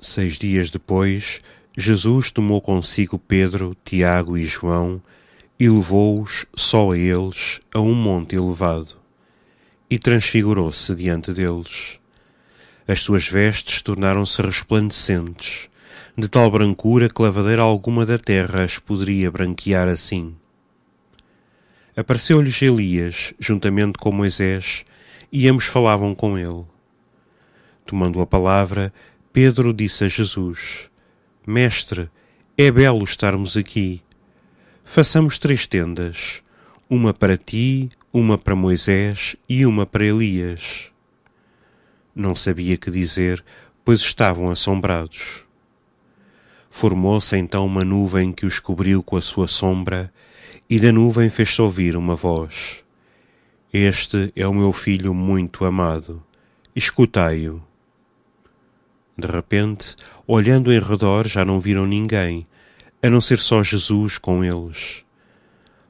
6 dias depois, Jesus tomou consigo Pedro, Tiago e João e levou-os, só a eles, a um monte elevado, e transfigurou-se diante deles. As suas vestes tornaram-se resplandecentes, de tal brancura que lavadeira alguma da terra as poderia branquear assim. Apareceu-lhes Elias, juntamente com Moisés, e ambos falavam com ele. Tomando a palavra, Pedro disse a Jesus: Mestre, é belo estarmos aqui. Façamos 3 tendas, uma para ti, uma para Moisés e uma para Elias. Não sabia que dizer, pois estavam assombrados. Formou-se então uma nuvem que os cobriu com a sua sombra, e da nuvem fez-se ouvir uma voz: Este é o meu filho muito amado, escutai-o. De repente, olhando em redor, já não viram ninguém, a não ser só Jesus com eles.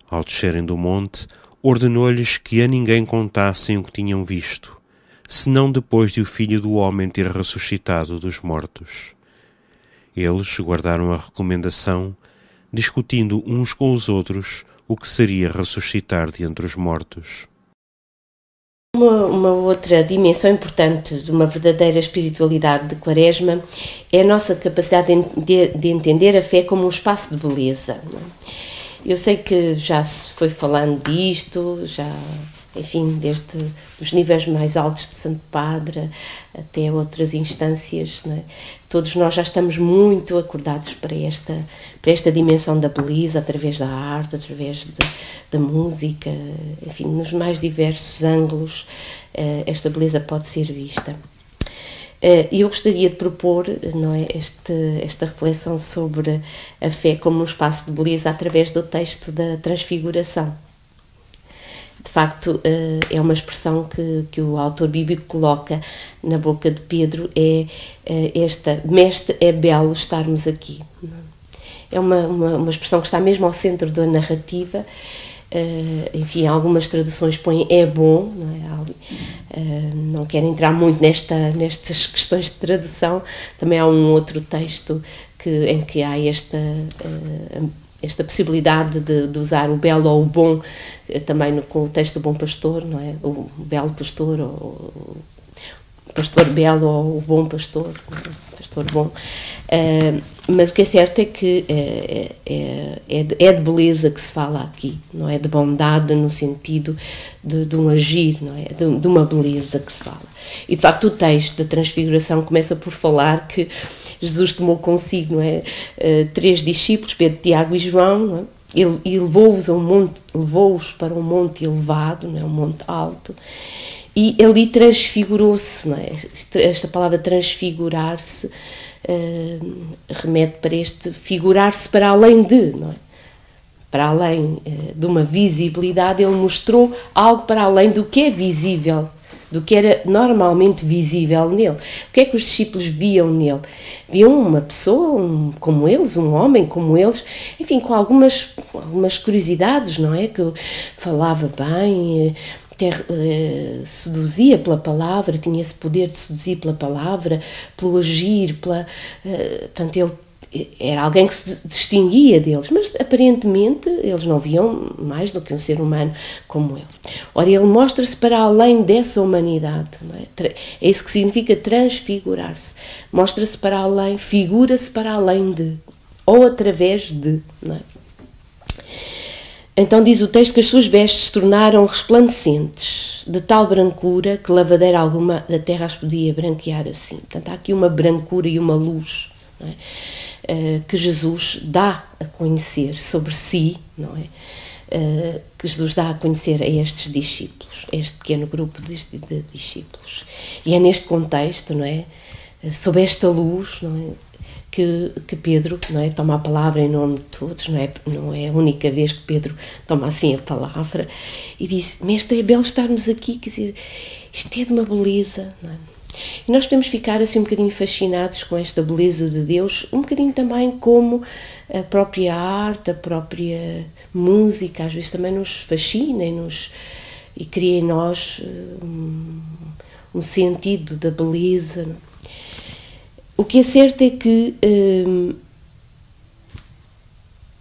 Ao descerem do monte, ordenou-lhes que a ninguém contassem o que tinham visto, senão depois de o Filho do Homem ter ressuscitado dos mortos. Eles guardaram a recomendação, discutindo uns com os outros o que seria ressuscitar de entre os mortos. Uma outra dimensão importante de uma verdadeira espiritualidade de Quaresma é a nossa capacidade de entender a fé como um espaço de beleza. Eu sei que já se foi falando disto, enfim, desde os níveis mais altos de Santo Padre até outras instâncias, não é? Todos nós já estamos muito acordados para esta dimensão da beleza, através da arte, através da música, enfim, nos mais diversos ângulos esta beleza pode ser vista. E eu gostaria de propor, não é, esta reflexão sobre a fé como um espaço de beleza através do texto da Transfiguração. De facto, é uma expressão que o autor bíblico coloca na boca de Pedro, esta: Mestre, é belo estarmos aqui. É uma expressão que está mesmo ao centro da narrativa. Enfim, algumas traduções põem é bom, não é? Não quero entrar muito nestas questões de tradução. Também há um outro texto em que há esta possibilidade de usar o belo ou o bom, também com o texto do Bom Pastor, não é? O belo pastor, ou o pastor belo, ou o bom pastor, pastor bom. Mas o que é certo é que é de beleza que se fala aqui, não é? De bondade no sentido de um agir, não é? De uma beleza que se fala. E de facto o texto da Transfiguração começa por falar que Jesus tomou consigo, não é? 3 discípulos, Pedro, Tiago e João, não é? E levou-os para um monte elevado, não é? Um monte alto, e ali transfigurou-se, não é? Esta palavra transfigurar-se remete para este figurar-se para além de, não é? Para além de uma visibilidade, ele mostrou algo para além do que é visível, do que era normalmente visível nele. O que é que os discípulos viam nele? Viam uma pessoa como eles, um homem como eles, enfim, com algumas curiosidades, não é? Que falava bem, seduzia pela palavra, tinha esse poder de seduzir pela palavra, pelo agir, portanto, ele era alguém que se distinguia deles, mas aparentemente eles não viam mais do que um ser humano como ele. Ora, ele mostra-se para além dessa humanidade, não é? É isso que significa transfigurar-se. Mostra-se para além, figura-se para além de, ou através de, não é? Então diz o texto que as suas vestes se tornaram resplandecentes, de tal brancura que lavadeira alguma da terra as podia branquear assim. Portanto, há aqui uma brancura e uma luz, não é? Que Jesus dá a conhecer sobre si, não é? Que Jesus dá a conhecer a estes discípulos, a este pequeno grupo de discípulos. E é neste contexto, não é? Sob esta luz, não é? Que Pedro, não é, toma a palavra em nome de todos, não é a única vez que Pedro toma assim a palavra e diz: Mestre, é belo estarmos aqui, quer dizer, isto é de uma beleza, não é? E nós podemos ficar assim um bocadinho fascinados com esta beleza de Deus, um bocadinho também como a própria arte, a própria música, às vezes também nos fascina e cria em nós um sentido da beleza, não é? O que é certo é que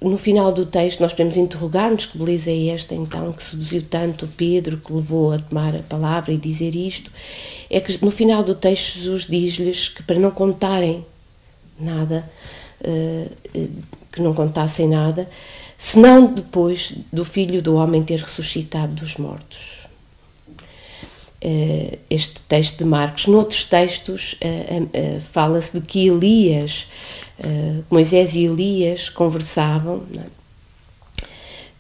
no final do texto nós podemos interrogar-nos que beleza é esta então que seduziu tanto Pedro, que levou a tomar a palavra e dizer isto. É que no final do texto Jesus diz-lhes que para não contarem nada, que não contassem nada, senão depois do Filho do Homem ter ressuscitado dos mortos. Este texto de Marcos. Noutros textos fala-se de que Elias, Moisés e Elias conversavam, não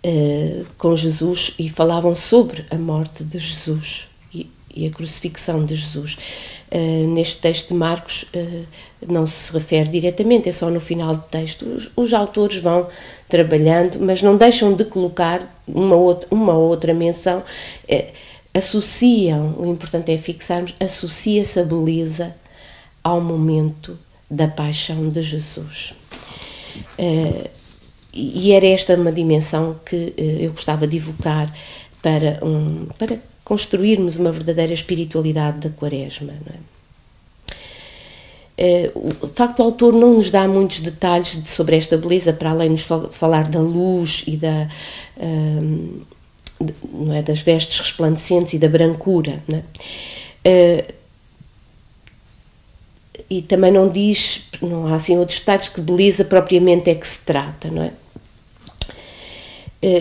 é? Com Jesus e falavam sobre a morte de Jesus e a crucifixão de Jesus. Neste texto de Marcos não se refere diretamente, é só no final do texto. Os autores vão trabalhando, mas não deixam de colocar uma outra menção. Associam, o importante é fixarmos, associa-se a beleza ao momento da paixão de Jesus. E era esta uma dimensão que eu gostava de evocar para construirmos uma verdadeira espiritualidade da Quaresma. Não é? O facto, o autor não nos dá muitos detalhes sobre esta beleza, para além de nos falar da luz e não é, das vestes resplandecentes e da brancura. Não é? E também não diz, não há assim outros detalhes que beleza propriamente é que se trata, não é?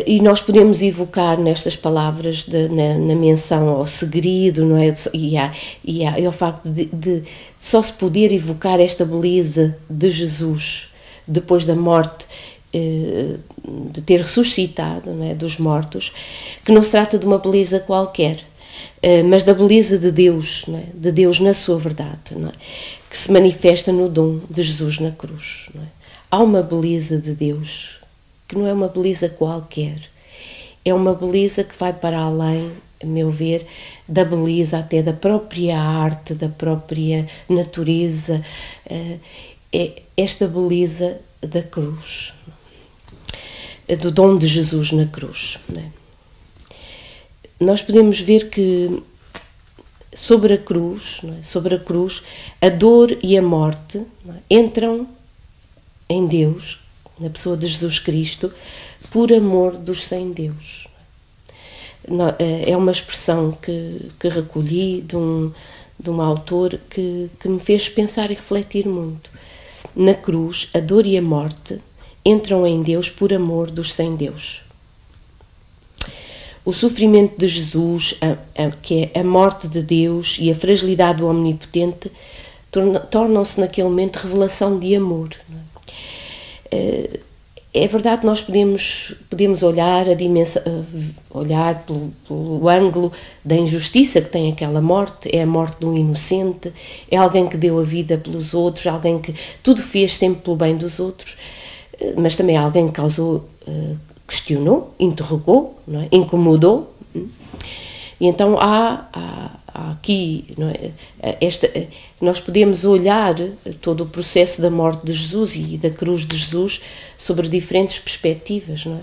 E nós podemos evocar nestas palavras, na menção ao segredo, não é? E ao facto de só se poder evocar esta beleza de Jesus depois da morte, de ter ressuscitado, não é? Dos mortos, que não se trata de uma beleza qualquer, mas da beleza de Deus, não é? De Deus na sua verdade, não é? Que se manifesta no dom de Jesus na cruz. Não é? Há uma beleza de Deus que não é uma beleza qualquer, é uma beleza que vai para além, a meu ver, da beleza até da própria arte, da própria natureza, é esta beleza da cruz, do dom de Jesus na cruz. Não é? Nós podemos ver que sobre a cruz, não é? Sobre a cruz, a dor e a morte, não é? Entram em Deus, na pessoa de Jesus Cristo, por amor dos sem Deus. É uma expressão que recolhi de um autor que me fez pensar e refletir muito. Na cruz, a dor e a morte entram em Deus por amor dos sem Deus. O sofrimento de Jesus, que é a morte de Deus e a fragilidade do Omnipotente, tornam-se naquele momento revelação de amor. É verdade que nós podemos olhar olhar pelo ângulo da injustiça que tem aquela morte. É a morte de um inocente, é alguém que deu a vida pelos outros, alguém que tudo fez sempre pelo bem dos outros, mas também é alguém que causou, questionou, interrogou, não é? Incomodou. E então há aqui, não é? Nós podemos olhar todo o processo da morte de Jesus e da cruz de Jesus sobre diferentes perspectivas, não é?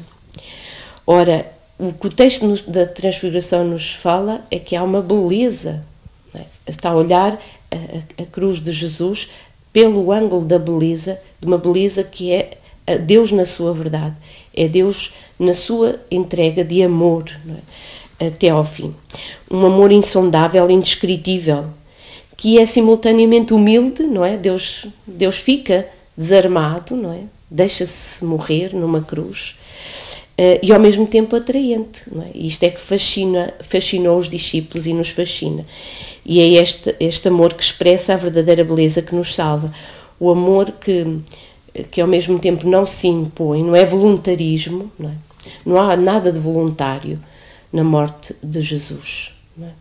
Ora, o que o texto da Transfiguração nos fala é que há uma beleza, não é? Está a olhar a cruz de Jesus pelo ângulo da beleza, de uma beleza que é Deus na sua verdade, é Deus na sua entrega de amor, não é? Até ao fim. Um amor insondável, indescritível, que é simultaneamente humilde, não é? Deus fica desarmado, não é? Deixa-se morrer numa cruz, e ao mesmo tempo atraente, não é? Isto é que fascinou os discípulos e nos fascina. E é este amor que expressa a verdadeira beleza que nos salva. O amor que ao mesmo tempo não se impõe, não é voluntarismo, não é? Não há nada de voluntário na morte de Jesus. Não é?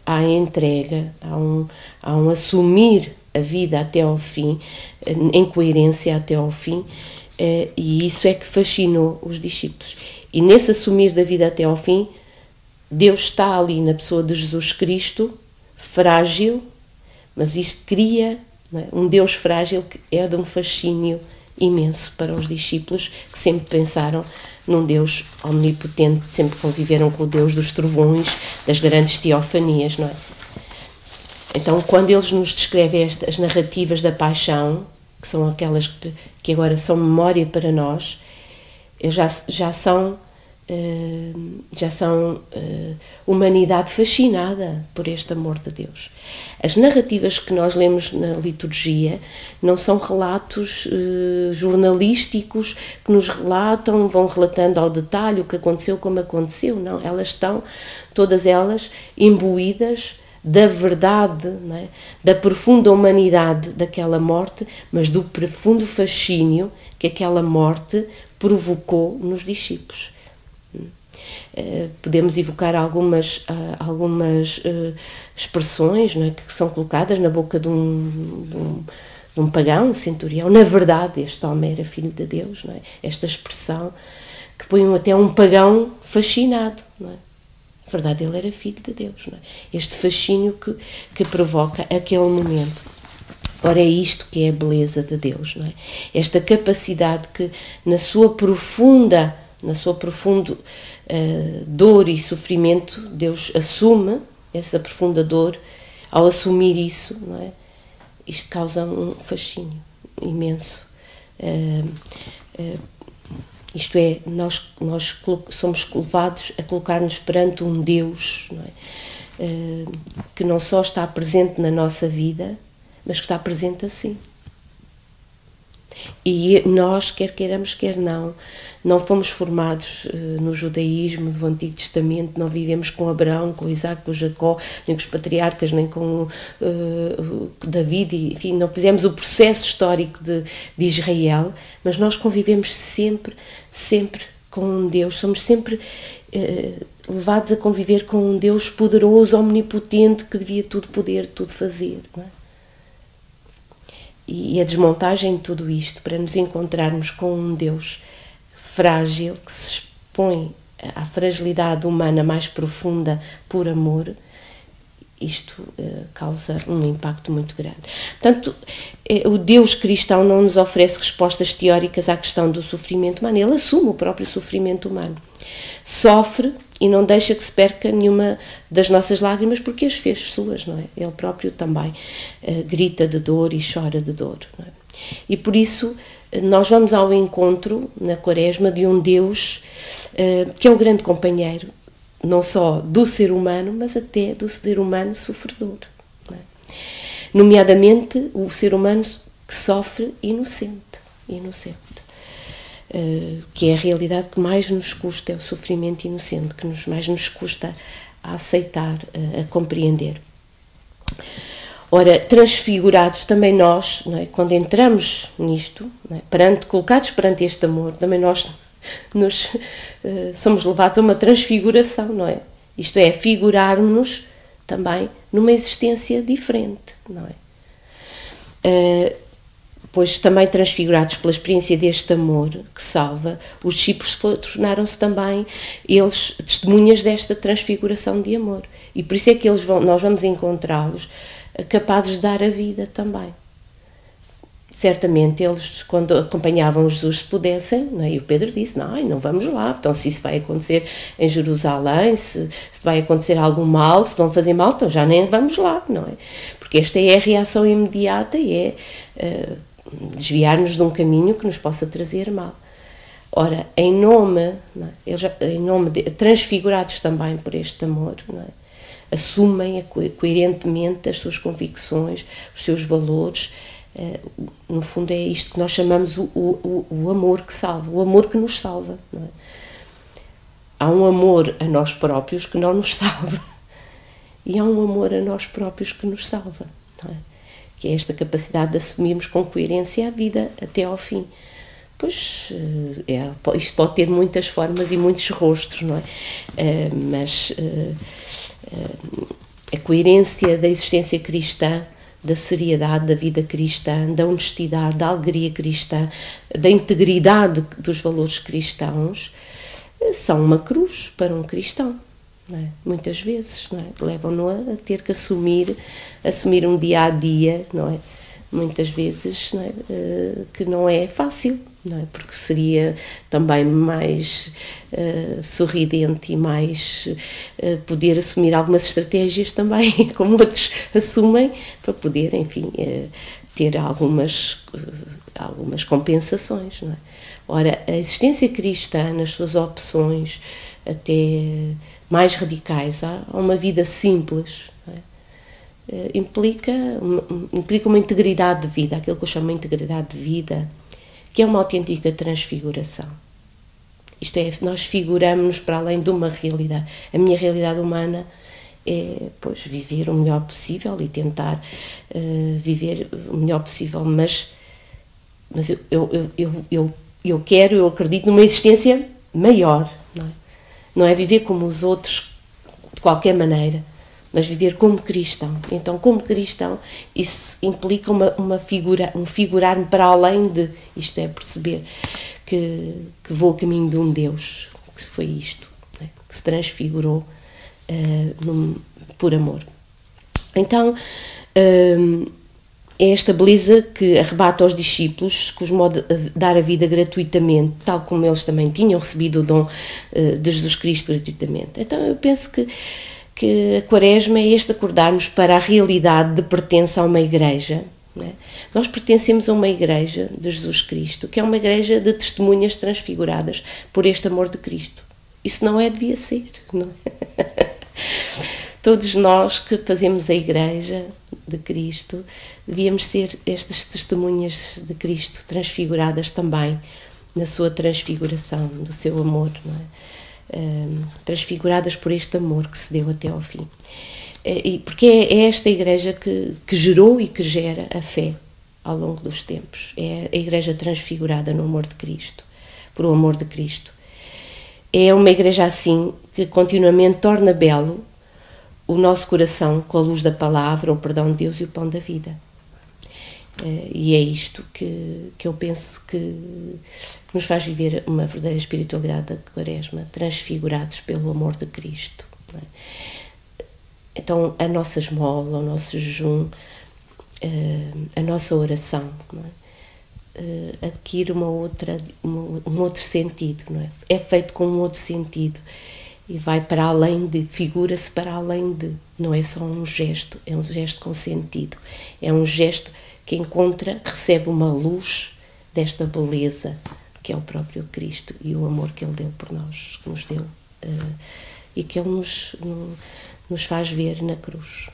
Há entrega, há um assumir a vida até ao fim, em coerência até ao fim, e isso é que fascinou os discípulos. E nesse assumir da vida até ao fim, Deus está ali na pessoa de Jesus Cristo, frágil, mas isso cria, não é? Um Deus frágil que é de um fascínio imenso para os discípulos, que sempre pensaram num Deus omnipotente, sempre conviveram com o Deus dos trovões, das grandes teofanias, não é? Então, quando eles nos descrevem as narrativas da paixão, que são aquelas que agora são memória para nós, já são humanidade fascinada por este amor de Deus. As narrativas que nós lemos na liturgia não são relatos jornalísticos que nos vão relatando ao detalhe o que aconteceu, como aconteceu. Não, elas estão, todas elas, imbuídas da verdade, não é? Da profunda humanidade daquela morte, mas do profundo fascínio que aquela morte provocou nos discípulos. Podemos evocar algumas expressões, não é, que são colocadas na boca de um pagão, um centurião. Na verdade, este homem era filho de Deus, não é? Esta expressão que põe até um pagão fascinado, não é? Na verdade, ele era filho de Deus, não é? Este fascínio que provoca aquele momento. Ora, é isto que é a beleza de Deus, não é? Esta capacidade que, na sua profunda dor e sofrimento, Deus assume essa profunda dor. Ao assumir isso, não é? Isto causa um fascínio imenso. Isto é, nós somos levados a colocar-nos perante um Deus, não é? Que não só está presente na nossa vida, mas que está presente assim. E nós, quer queiramos, quer não fomos formados no judaísmo do Antigo Testamento, não vivemos com Abraão, com Isaac, com Jacó, nem com os patriarcas, nem com David, enfim, não fizemos o processo histórico de Israel, mas nós convivemos sempre com um Deus, somos sempre levados a conviver com um Deus poderoso, omnipotente, que devia tudo poder, tudo fazer, não é? E a desmontagem de tudo isto, para nos encontrarmos com um Deus frágil, que se expõe à fragilidade humana mais profunda por amor, isto causa um impacto muito grande. Portanto, o Deus cristão não nos oferece respostas teóricas à questão do sofrimento humano, ele assume o próprio sofrimento humano. Sofre e não deixa que se perca nenhuma das nossas lágrimas, porque as fez suas, não é? Ele próprio também grita de dor e chora de dor, não é? E por isso nós vamos ao encontro, na Quaresma, de um Deus que é o grande companheiro, não só do ser humano, mas até do ser humano sofredor, não é? Nomeadamente o ser humano que sofre inocente. Que é a realidade que mais nos custa, é o sofrimento inocente, que mais nos custa a aceitar, a compreender. Ora, transfigurados também nós, não é? Quando entramos nisto, não é? Colocados perante este amor, também nós somos levados a uma transfiguração, não é? Isto é, figurarmos-nos também numa existência diferente, não é? Pois também transfigurados pela experiência deste amor que salva, os discípulos tornaram-se também, eles, testemunhas desta transfiguração de amor. E por isso é que nós vamos encontrá-los capazes de dar a vida também. Certamente eles, quando acompanhavam Jesus, se pudessem, não é? E o Pedro disse, não vamos lá, então se isso vai acontecer em Jerusalém, se vai acontecer algum mal, se vão fazer mal, então já nem vamos lá, não é? Porque esta é a reação imediata e é desviar-nos de um caminho que nos possa trazer mal. Ora, em nome transfigurados também por este amor, não é? Assumem coerentemente as suas convicções, os seus valores. No fundo é isto que nós chamamos o amor que salva, o amor que nos salva, não é? Há um amor a nós próprios que não nos salva e há um amor a nós próprios que nos salva, não é? Que é esta capacidade de assumirmos com coerência a vida até ao fim. Pois, isto pode ter muitas formas e muitos rostos, não é? Mas a coerência da existência cristã, da seriedade da vida cristã, da honestidade, da alegria cristã, da integridade dos valores cristãos, são uma cruz para um cristão, não é? Muitas vezes, não é? Levam-no a ter que assumir um dia a dia, não é? Muitas vezes, não é? Que não é fácil, não é? Porque seria também mais sorridente e mais poder assumir algumas estratégias também, como outros assumem, para poder, enfim, ter algumas compensações, não é? Ora, a existência cristã, nas suas opções até mais radicais, há uma vida simples, não é? Implica uma integridade de vida, aquilo que eu chamo de integridade de vida, que é uma autêntica transfiguração. Isto é, nós figuramos-nos para além de uma realidade. A minha realidade humana é, pois, viver o melhor possível e tentar viver o melhor possível, mas eu acredito numa existência maior, não é? Não é viver como os outros de qualquer maneira, mas viver como cristão. Então, como cristão, isso implica um figurar-me para além de, isto é, perceber que vou a caminho de um Deus, que foi isto, né? Que se transfigurou por amor. Então, é esta beleza que arrebata aos discípulos, que os modo dar a vida gratuitamente, tal como eles também tinham recebido o dom de Jesus Cristo gratuitamente. Então, eu penso que a Quaresma é este acordarmos para a realidade de pertença a uma igreja. Né? Nós pertencemos a uma igreja de Jesus Cristo, que é uma igreja de testemunhas transfiguradas por este amor de Cristo. Isso não devia ser. Não é? Todos nós que fazemos a igreja de Cristo devíamos ser estas testemunhas de Cristo transfiguradas também na sua transfiguração, do seu amor, não é? Transfiguradas por este amor que se deu até ao fim. Porque é esta igreja que gerou e que gera a fé ao longo dos tempos. É a igreja transfigurada no amor de Cristo, por o amor de Cristo. É uma igreja assim que continuamente torna belo o nosso coração com a luz da palavra, o perdão de Deus e o pão da vida. E é isto que eu penso que nos faz viver uma verdadeira espiritualidade da Quaresma, transfigurados pelo amor de Cristo. Não é? Então, a nossa esmola, o nosso jejum, a nossa oração, não é? Adquire um outro sentido, não é? É feito com um outro sentido e vai para além de, figura-se para além de, não é só um gesto, é um gesto com sentido, é um gesto que recebe uma luz desta beleza que é o próprio Cristo e o amor que Ele deu por nós, que nos deu e que Ele nos faz ver na cruz.